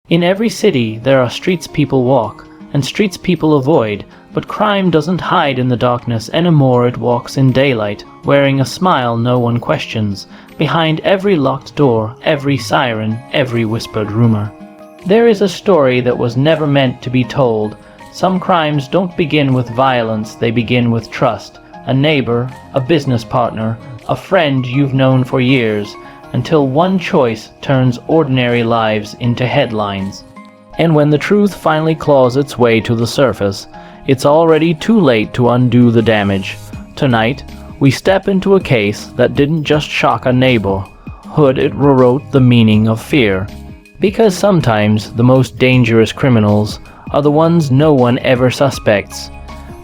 In every city, there are streets people walk, and streets people avoid, but crime doesn't hide in the darkness anymore. It walks in daylight, wearing a smile no one questions, behind every locked door, every siren, every whispered rumor. There is a story that was never meant to be told. Some crimes don't begin with violence, they begin with trust. A neighbor, a business partner, a friend you've known for years, until one choice turns ordinary lives into headlines. And when the truth finally claws its way to the surface, it's already too late to undo the damage. Tonight, we step into a case that didn't just shock a neighborhood, it rewrote the meaning of fear. Because sometimes the most dangerous criminals are the ones no one ever suspects.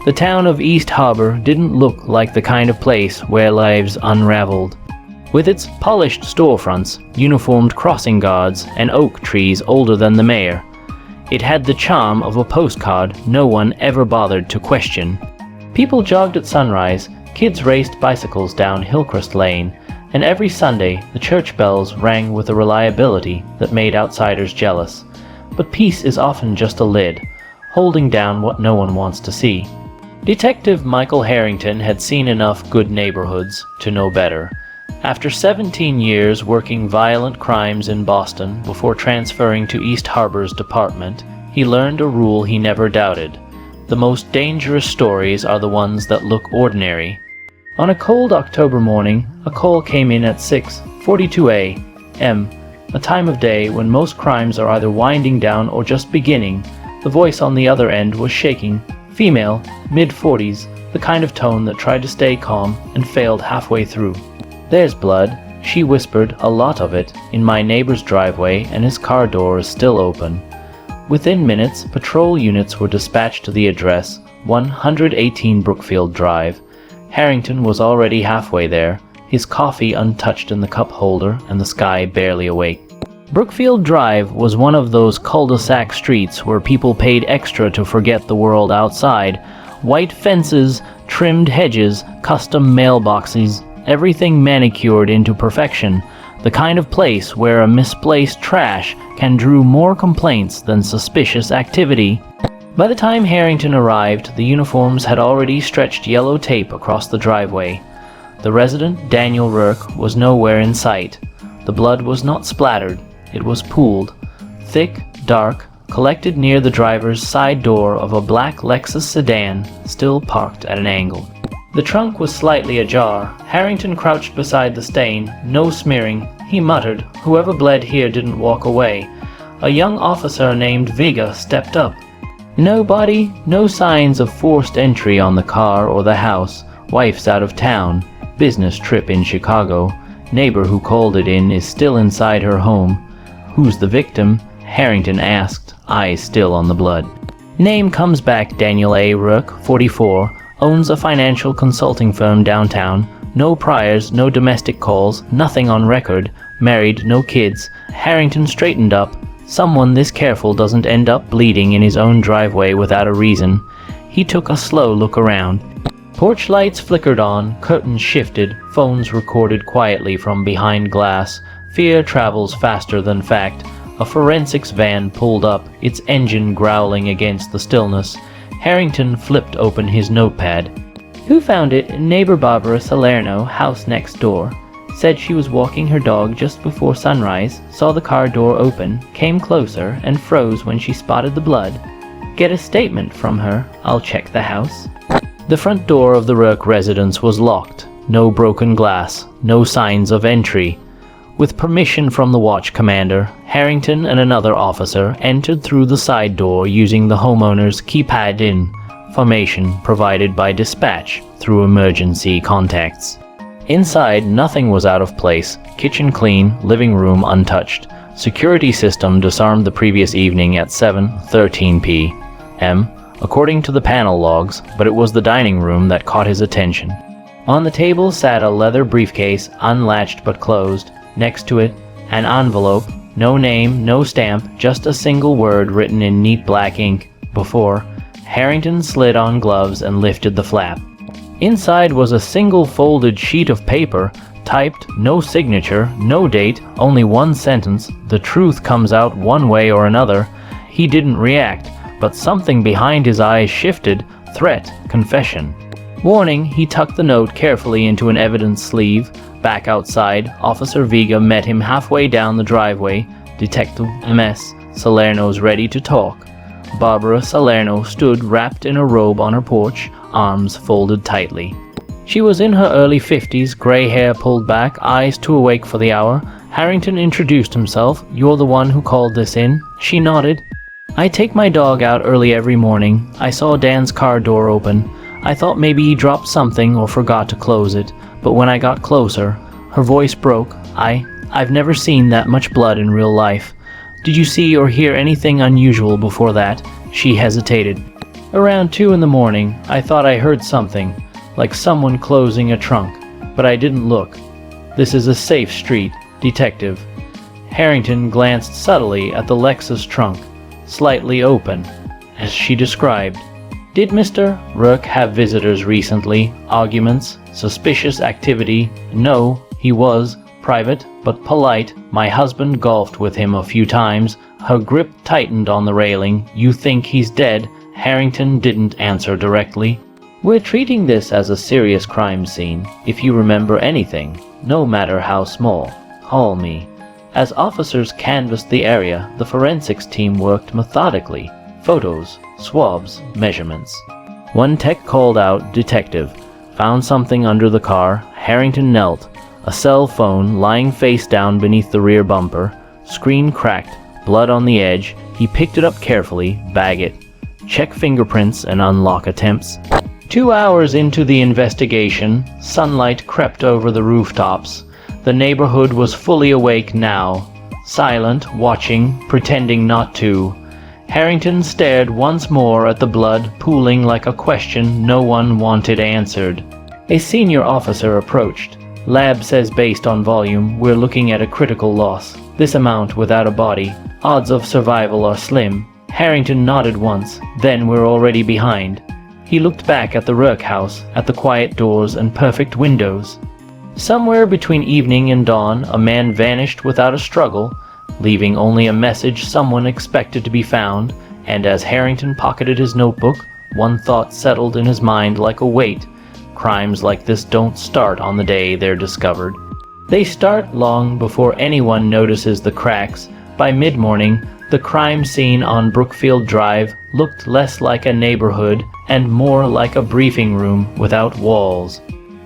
The town of East Harbor didn't look like the kind of place where lives unraveled. With its polished storefronts, uniformed crossing guards, and oak trees older than the mayor, it had the charm of a postcard no one ever bothered to question. People jogged at sunrise, kids raced bicycles down Hillcrest Lane, and every Sunday the church bells rang with a reliability that made outsiders jealous. But peace is often just a lid, holding down what no one wants to see. Detective Michael Harrington had seen enough good neighborhoods to know better. After 17 years working violent crimes in Boston before transferring to East Harbor's department, he learned a rule he never doubted. The most dangerous stories are the ones that look ordinary. On a cold October morning, a call came in at 6:42 a.m., a time of day when most crimes are either winding down or just beginning. The voice on the other end was shaking. Female, mid-40s, the kind of tone that tried to stay calm and failed halfway through. "There's blood," she whispered, "a lot of it, in my neighbor's driveway, and his car door is still open." Within minutes, patrol units were dispatched to the address, 118 Brookfield Drive. Harrington was already halfway there, his coffee untouched in the cup holder and the sky barely awake. Brookfield Drive was one of those cul-de-sac streets where people paid extra to forget the world outside. White fences, trimmed hedges, custom mailboxes, everything manicured into perfection. The kind of place where a misplaced trash can draw more complaints than suspicious activity. By the time Harrington arrived, the uniforms had already stretched yellow tape across the driveway. The resident, Daniel Rourke, was nowhere in sight. The blood was not splattered, it was pooled. Thick, dark, collected near the driver's side door of a black Lexus sedan, still parked at an angle. The trunk was slightly ajar. Harrington crouched beside the stain. No smearing. He muttered, "Whoever bled here didn't walk away." A young officer named Vega stepped up. "No body, no signs of forced entry on the car or the house. Wife's out of town. Business trip in Chicago. Neighbor who called it in is still inside her home." "Who's the victim?" Harrington asked, eyes still on the blood. Name comes back Daniel A. Rourke, 44, owns a financial consulting firm downtown. No priors, no domestic calls, nothing on record. Married, no kids. Harrington straightened up. Someone this careful doesn't end up bleeding in his own driveway without a reason. He took a slow look around. Porch lights flickered on, curtains shifted, phones recorded quietly from behind glass. Fear travels faster than fact. A forensics van pulled up, its engine growling against the stillness. Harrington flipped open his notepad. "Who found it? Neighbor Barbara Salerno, house next door. Said she was walking her dog just before sunrise, saw the car door open, came closer, and froze when she spotted the blood. Get a statement from her. I'll check the house." The front door of the Rourke residence was locked. No broken glass, no signs of entry. With permission from the watch commander, Harrington and another officer entered through the side door using the homeowner's keypad information provided by dispatch through emergency contacts. Inside, nothing was out of place. Kitchen clean, living room untouched. Security system disarmed the previous evening at 7:13 p.m., according to the panel logs, but it was the dining room that caught his attention. On the table sat a leather briefcase, unlatched but closed. Next to it, an envelope, no name, no stamp, just a single word written in neat black ink. Before, Harrington slid on gloves and lifted the flap. Inside was a single folded sheet of paper, Typed, no signature, no date, only one sentence. The truth comes out one way or another. He didn't react, but something behind his eyes shifted. Threat, confession. Warning, he tucked the note carefully into an evidence sleeve. Back outside, Officer Vega met him halfway down the driveway. Detective M.S. Salerno's ready to talk. Barbara Salerno stood wrapped in a robe on her porch, arms folded tightly. She was in her early 50s, gray hair pulled back, eyes too awake for the hour. Harrington introduced himself. "You're the one who called this in?" She nodded. "I take my dog out early every morning. I saw Dan's car door open. I thought maybe he dropped something or forgot to close it, but when I got closer..." Her voice broke. I've never seen that much blood in real life. Did you see or hear anything unusual before that?" She hesitated. "Around 2 in the morning, I thought I heard something, like someone closing a trunk, but I didn't look. This is a safe street, Detective." Harrington glanced subtly at the Lexus trunk, slightly open, as she described. "Did Mr. Rourke have visitors recently? Arguments? Suspicious activity?" "No, he was private, but polite. My husband golfed with him a few times." Her grip tightened on the railing. "You think he's dead?" Harrington didn't answer directly. "We're treating this as a serious crime scene. If you remember anything, no matter how small, call me." As officers canvassed the area, the forensics team worked methodically. Photos, swabs, measurements. One tech called out, "Detective, found something under the car." Harrington knelt. A cell phone lying face down beneath the rear bumper. Screen cracked, blood on the edge. He picked it up carefully, bag it. Check fingerprints and unlock attempts. 2 hours into the investigation, sunlight crept over the rooftops. The neighborhood was fully awake now, silent, watching, pretending not to. Harrington stared once more at the blood pooling like a question no one wanted answered. A senior officer approached. "Lab says based on volume, we're looking at a critical loss. This amount without a body. Odds of survival are slim." Harrington nodded once, then we're already behind. He looked back at the Rourke house, at the quiet doors and perfect windows. Somewhere between evening and dawn, a man vanished without a struggle, leaving only a message someone expected to be found, and as Harrington pocketed his notebook, one thought settled in his mind like a weight. Crimes like this don't start on the day they're discovered. They start long before anyone notices the cracks. By mid-morning, the crime scene on Brookfield Drive looked less like a neighborhood and more like a briefing room without walls.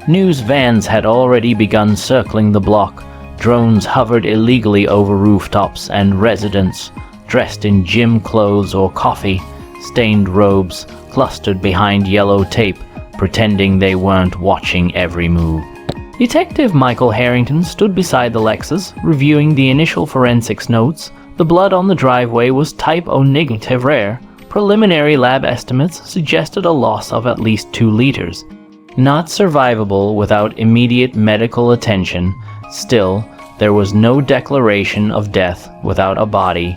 News vans had already begun circling the block. Drones hovered illegally over rooftops, and residents, dressed in gym clothes or coffee-stained robes, clustered behind yellow tape, pretending they weren't watching every move. Detective Michael Harrington stood beside the Lexus, reviewing the initial forensics notes. The blood on the driveway was type O negative rare. Preliminary lab estimates suggested a loss of at least 2 liters. Not survivable without immediate medical attention. Still, there was no declaration of death without a body.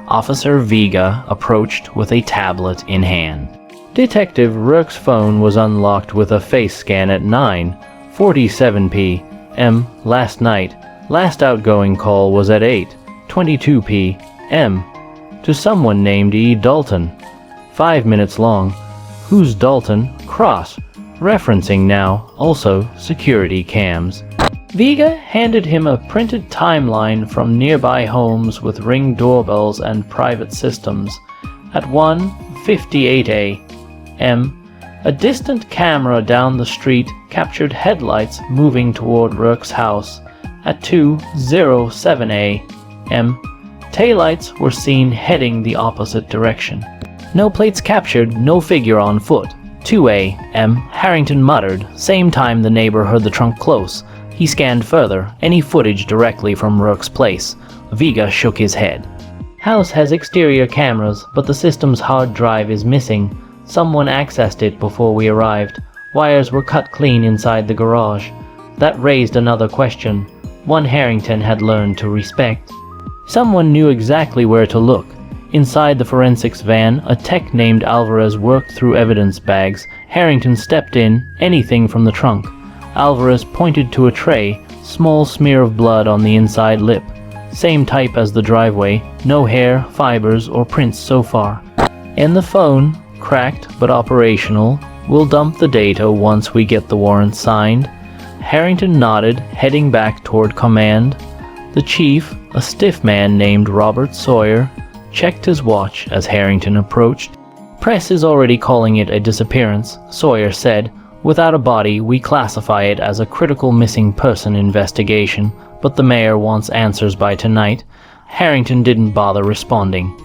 Officer Vega approached with a tablet in hand. Detective Rourke's phone was unlocked with a face scan at 9:47 p.m. last night. Last outgoing call was at 8:22 p.m. to someone named E. Dalton. 5 minutes long. Who's Dalton? Cross. Referencing now, also security cams. Vega handed him a printed timeline from nearby homes with Ring doorbells and private systems. At 1:58 a.m., a distant camera down the street captured headlights moving toward Rourke's house. At 2:07 a.m., taillights were seen heading the opposite direction. No plates captured, no figure on foot. 2 a.m., Harrington muttered. Same time the neighbor heard the trunk close. He scanned further, any footage directly from Rourke's place. Vega shook his head. House has exterior cameras, but the system's hard drive is missing. Someone accessed it before we arrived. Wires were cut clean inside the garage. That raised another question, one Harrington had learned to respect. Someone knew exactly where to look. Inside the forensics van, a tech named Alvarez worked through evidence bags. Harrington stepped in, anything from the trunk. Alvarez pointed to a tray, Small smear of blood on the inside lip. Same type as the driveway. No hair, fibers, or prints so far. And the phone, cracked but operational. We'll dump the data once we get the warrant signed. Harrington nodded, heading back toward command. The chief, a stiff man named Robert Sawyer, checked his watch as Harrington approached. Press is already calling it a disappearance, Sawyer said. Without a body, we classify it as a critical missing person investigation, but the mayor wants answers by tonight. Harrington didn't bother responding.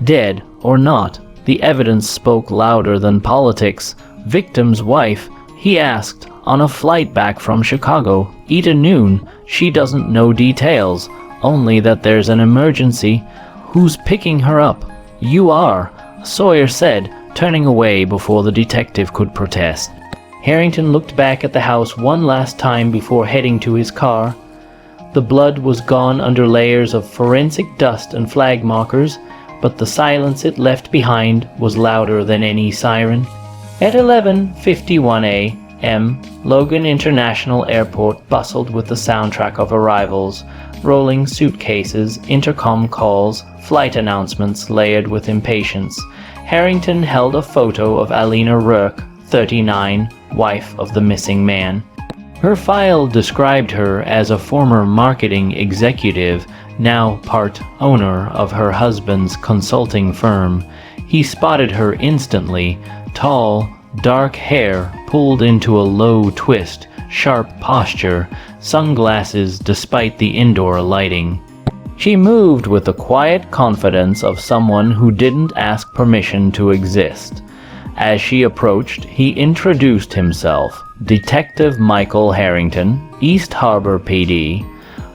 Dead or not, the evidence spoke louder than politics. Victim's wife, he asked, on a flight back from Chicago, eat at noon. She doesn't know details, only that there's an emergency. Who's picking her up? You are, Sawyer said, turning away before the detective could protest. Harrington looked back at the house one last time before heading to his car. The blood was gone under layers of forensic dust and flag markers, but the silence it left behind was louder than any siren. At 11:51 a.m., Logan International Airport bustled with the soundtrack of arrivals, rolling suitcases, intercom calls, flight announcements layered with impatience. Harrington held a photo of Alina Rourke, 39, wife of the missing man. Her file described her as a former marketing executive, now part owner of her husband's consulting firm. He spotted her instantly, tall, dark hair pulled into a low twist, sharp posture, sunglasses despite the indoor lighting. She moved with the quiet confidence of someone who didn't ask permission to exist. As she approached, he introduced himself, Detective Michael Harrington, East Harbor PD.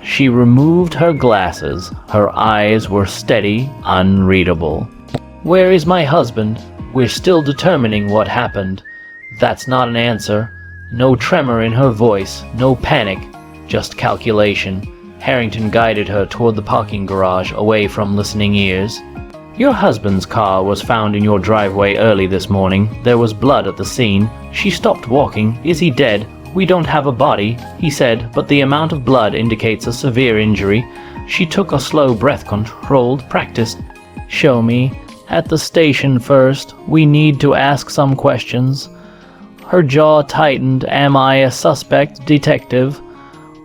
She removed her glasses. Her eyes were steady, unreadable. Where is my husband? We're still determining what happened. That's not an answer. No tremor in her voice, no panic, just calculation. Harrington guided her toward the parking garage, away from listening ears. Your husband's car was found in your driveway early this morning. There was blood at the scene. She stopped walking. Is he dead? We don't have a body, he said, but the amount of blood indicates a severe injury. She took a slow breath-controlled practice. Show me. At the station first. We need to ask some questions. Her jaw tightened. Am I a suspect, detective?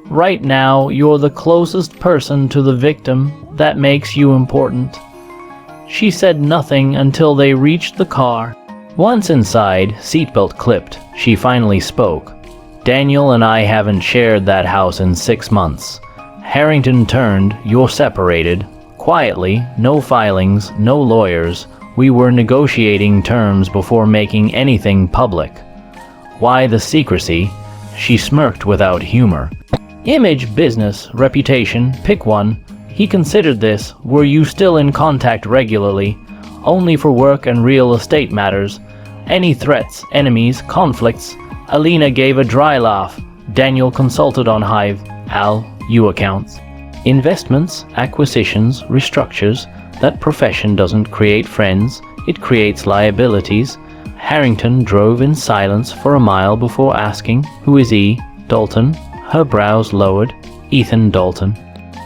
Right now, you're the closest person to the victim. That makes you important. She said nothing until they reached the car. Once inside, seatbelt clipped, she finally spoke. Daniel and I haven't shared that house in 6 months. Harrington turned. You're separated. Quietly, no filings, no lawyers. We were negotiating terms before making anything public. Why the secrecy? She smirked without humor. Image, business, reputation, pick one. He considered this. Were you still in contact regularly? Only for work and real estate matters. Any threats, enemies, conflicts? Alina gave a dry laugh. Daniel consulted on Hive. Al, you accounts. Investments, acquisitions, restructures. That profession doesn't create friends. It creates liabilities. Harrington drove in silence for a mile before asking, Who is he? Dalton. Her brows lowered. Ethan Dalton.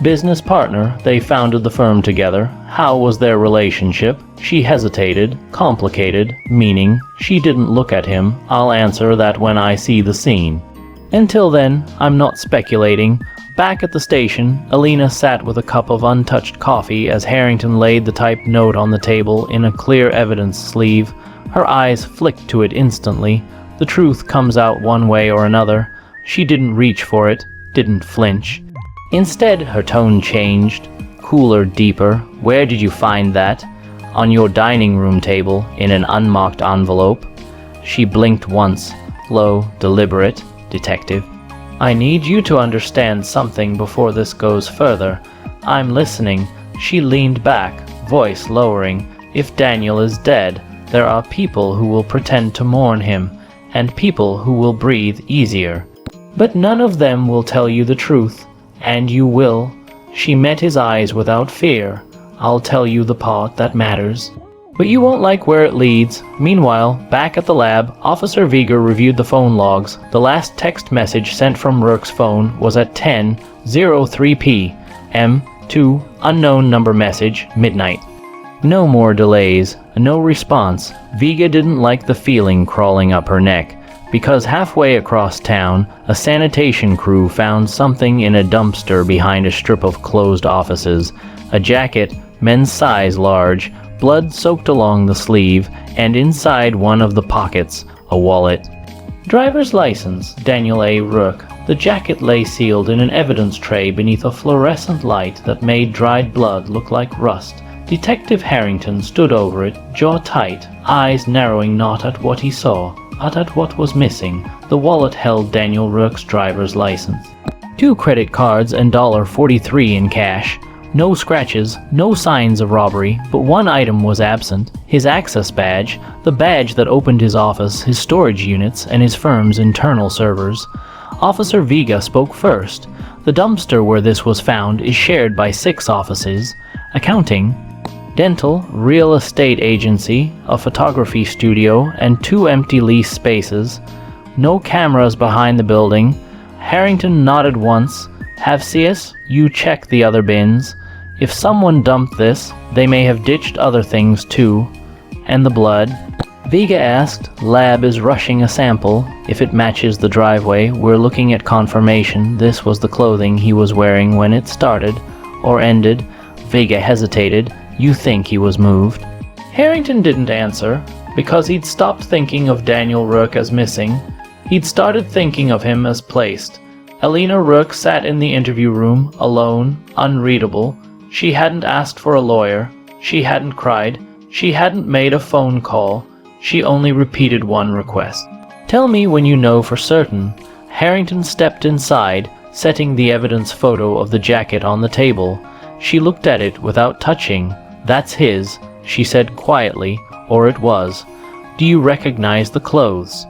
Business partner, they founded the firm together. How was their relationship? She hesitated. Complicated, meaning she didn't look at him. I'll answer that when I see the scene. Until then, I'm not speculating. Back at the station, Alina sat with a cup of untouched coffee as Harrington laid the typed note on the table in a clear evidence sleeve. Her eyes flicked to it instantly. The truth comes out one way or another. She didn't reach for it, didn't flinch. Instead, her tone changed, cooler, deeper. Where did you find that? On your dining room table, in an unmarked envelope. She blinked once, low, deliberate. Detective. I need you to understand something before this goes further. I'm listening. She leaned back, voice lowering. If Daniel is dead, there are people who will pretend to mourn him, and people who will breathe easier. But none of them will tell you the truth, and you will. She met his eyes without fear. I'll tell you the part that matters. But you won't like where it leads. Meanwhile, back at the lab, Officer Vega reviewed the phone logs. The last text message sent from Rourke's phone was at 10:03 p.m. to unknown number message, midnight. No more delays, no response. Vega didn't like the feeling crawling up her neck, because halfway across town, a sanitation crew found something in a dumpster behind a strip of closed offices. A jacket, men's size large, blood soaked along the sleeve, and inside one of the pockets, a wallet. Driver's license, Daniel A. Rourke. The jacket lay sealed in an evidence tray beneath a fluorescent light that made dried blood look like rust. Detective Harrington stood over it, jaw tight, eyes narrowing not at what he saw, but at what was missing. The wallet held Daniel Rourke's driver's license. 2 credit cards and $43 in cash. No scratches, no signs of robbery, but one item was absent: his access badge, the badge that opened his office, his storage units, and his firm's internal servers. Officer Vega spoke first. The dumpster where this was found is shared by 6 offices: accounting, dental, real estate agency, a photography studio, and 2 empty lease spaces. No cameras behind the building. Harrington nodded once. Have CS, you check the other bins. If someone dumped this, they may have ditched other things too. And the blood? Vega asked. Lab is rushing a sample. If it matches the driveway, we're looking at confirmation this was the clothing he was wearing when it started, or ended. Vega hesitated. You think he was moved? Harrington didn't answer, because he'd stopped thinking of Daniel Rourke as missing. He'd started thinking of him as placed. Elena Rourke sat in the interview room, alone, unreadable. She hadn't asked for a lawyer. She hadn't cried. She hadn't made a phone call. She only repeated one request. Tell me when you know for certain. Harrington stepped inside, setting the evidence photo of the jacket on the table. She looked at it without touching. That's his, she said quietly, or it was. Do you recognize the clothes?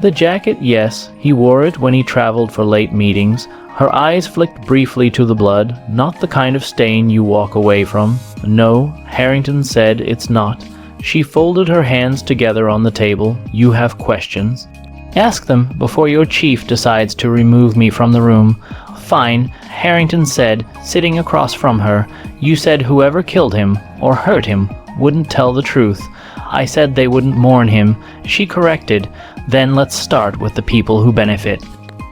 The jacket, yes. He wore it when he traveled for late meetings. Her eyes flicked briefly to the blood. Not the kind of stain you walk away from. No, Harrington said, it's not. She folded her hands together on the table. You have questions? Ask them before your chief decides to remove me from the room. Fine, Harrington said, sitting across from her. You said whoever killed him, or hurt him, wouldn't tell the truth. I said they wouldn't mourn him. She corrected. Then let's start with the people who benefit.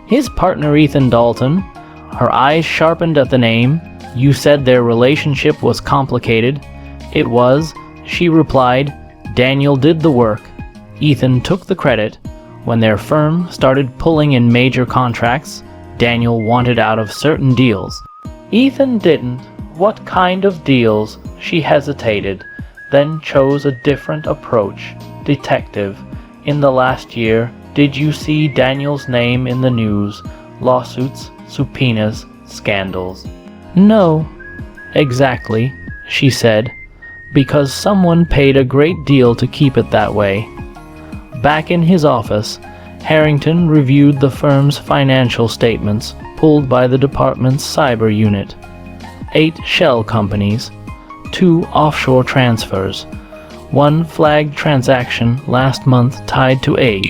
His partner Ethan Dalton. Her eyes sharpened at the name. You said their relationship was complicated. It was, she replied. Daniel did the work. Ethan took the credit. When their firm started pulling in major contracts, Daniel wanted out of certain deals. Ethan didn't. What kind of deals? She hesitated, then chose a different approach. Detective. In the last year, did you see Daniel's name in the news? Lawsuits, subpoenas, scandals? No. Exactly, she said. Because someone paid a great deal to keep it that way. Back in his office, Harrington reviewed the firm's financial statements pulled by the department's cyber unit. 8 shell companies, 2 offshore transfers, 1 flagged transaction last month tied to a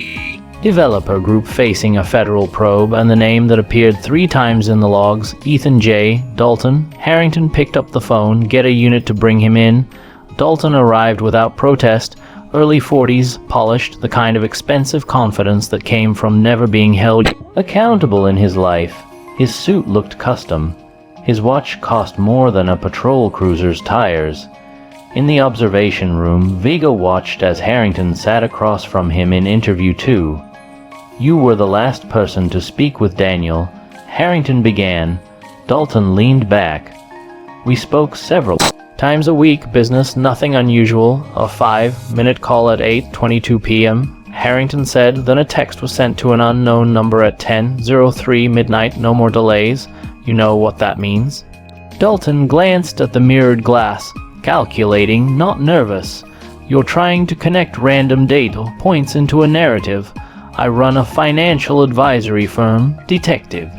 developer group facing a federal probe, and the name that appeared 3 times in the logs, Ethan J. Dalton. Harrington picked up the phone. Get a unit to bring him in. Dalton arrived without protest. Early 40s, polished, the kind of expensive confidence that came from never being held accountable in his life. His suit looked custom. His watch cost more than a patrol cruiser's tires. In the observation room, Vega watched as Harrington sat across from him in interview 2. You were the last person to speak with Daniel. Harrington began. Dalton leaned back. We spoke several times a week, business, nothing unusual. A 5-minute call at 8:22 p.m. Harrington said, then a text was sent to an unknown number at 10:03 midnight, no more delays. You know what that means. Dalton glanced at the mirrored glass, calculating, not nervous. You're trying to connect random data points into a narrative. I run a financial advisory firm, detective.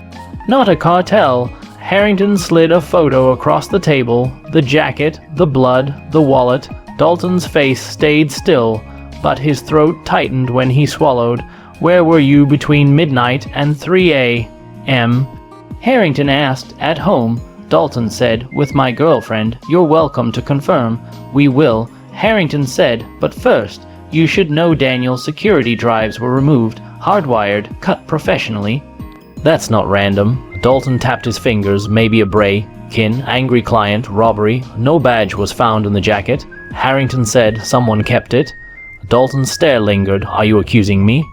Not a cartel. Harrington slid a photo across the table, the jacket, the blood, the wallet, Dalton's face stayed still, but his throat tightened when he swallowed. Where were you between midnight and 3 a.m.? Harrington asked. At home. Dalton said. With my girlfriend. You're welcome to confirm. We will. Harrington said. But first, you should know Daniel's security drives were removed, hardwired, cut professionally. That's not random. Dalton tapped his fingers. Maybe a break-in, angry client, robbery. No badge was found in the jacket. Harrington said someone kept it. Dalton's stare lingered. Are you accusing me?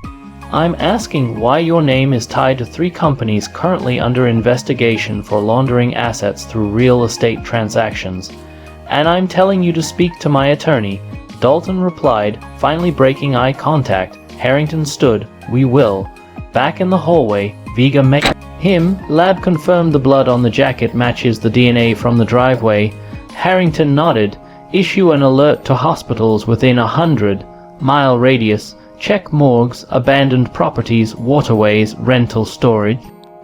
I'm asking why your name is tied to 3 companies currently under investigation for laundering assets through real estate transactions. And I'm telling you to speak to my attorney. Dalton replied, finally breaking eye contact. Harrington stood. We will. Back in the hallway, Vega met him. Lab confirmed the blood on the jacket matches the DNA from the driveway. Harrington nodded. Issue an alert to hospitals within a 100-mile radius. Check morgues, abandoned properties, waterways, rental storage,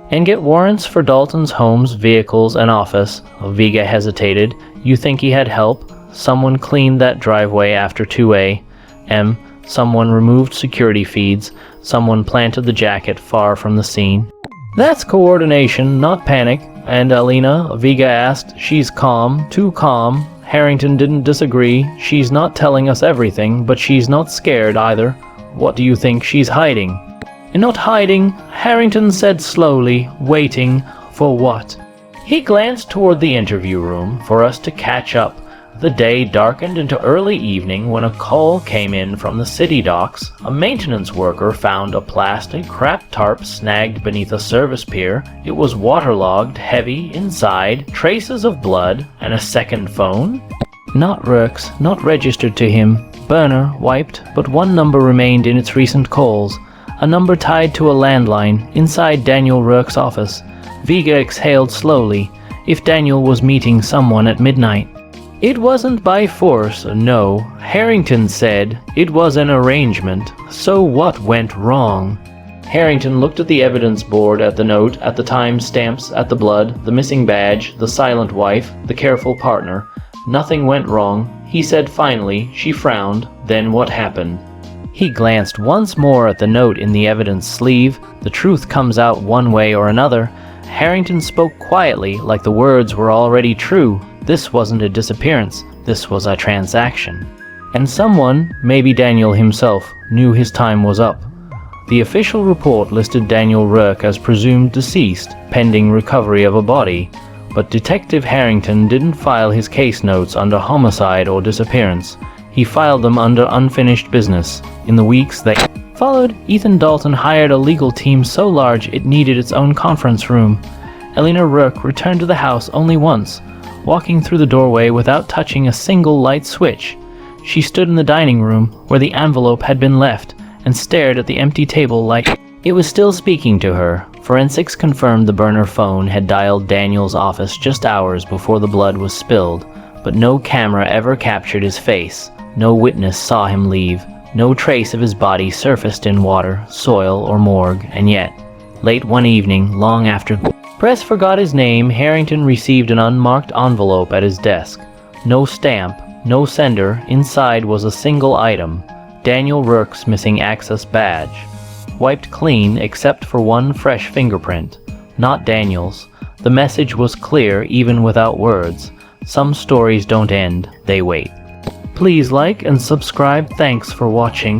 and get warrants for Dalton's homes, vehicles, and office. Vega hesitated. You think he had help? Someone cleaned that driveway after 2 a.m. Someone removed security feeds. Someone planted the jacket far from the scene. That's coordination, not panic. And Alina? Vega asked. She's calm, too calm. Harrington didn't disagree. She's not telling us everything, but she's not scared either. What do you think she's hiding? Not hiding, Harrington said slowly, waiting for what? He glanced toward the interview room for us to catch up. The day darkened into early evening when a call came in from the city docks. A maintenance worker found a plastic crap tarp snagged beneath a service pier. It was waterlogged, heavy, inside, traces of blood, and a second phone. Not Rourke's, not registered to him. Burner wiped, but one number remained in its recent calls. A number tied to a landline inside Daniel Rourke's office. Vega exhaled slowly. If Daniel was meeting someone at midnight. It wasn't by force, no. Harrington said it was an arrangement. So what went wrong? Harrington looked at the evidence board, at the note, at the time stamps, at the blood, the missing badge, the silent wife, the careful partner. Nothing went wrong. He said finally. She frowned. Then what happened? He glanced once more at the note in the evidence sleeve. The truth comes out one way or another. Harrington spoke quietly, like the words were already true. This wasn't a disappearance. This was a transaction. And someone, maybe Daniel himself, knew his time was up. The official report listed Daniel Rourke as presumed deceased, pending recovery of a body. But Detective Harrington didn't file his case notes under homicide or disappearance. He filed them under unfinished business. In the weeks that followed, Ethan Dalton hired a legal team so large it needed its own conference room. Elena Rourke returned to the house only once, walking through the doorway without touching a single light switch. She stood in the dining room, where the envelope had been left, and stared at the empty table like it was still speaking to her. Forensics confirmed the burner phone had dialed Daniel's office just hours before the blood was spilled, but no camera ever captured his face. No witness saw him leave. No trace of his body surfaced in water, soil, or morgue, and yet, late one evening, long after press forgot his name, Harrington received an unmarked envelope at his desk. No stamp, no sender. Inside was a single item: Daniel Rourke's missing access badge. Wiped clean except for one fresh fingerprint. Not Daniel's. The message was clear even without words. Some stories don't end, they wait. Please like and subscribe. Thanks for watching.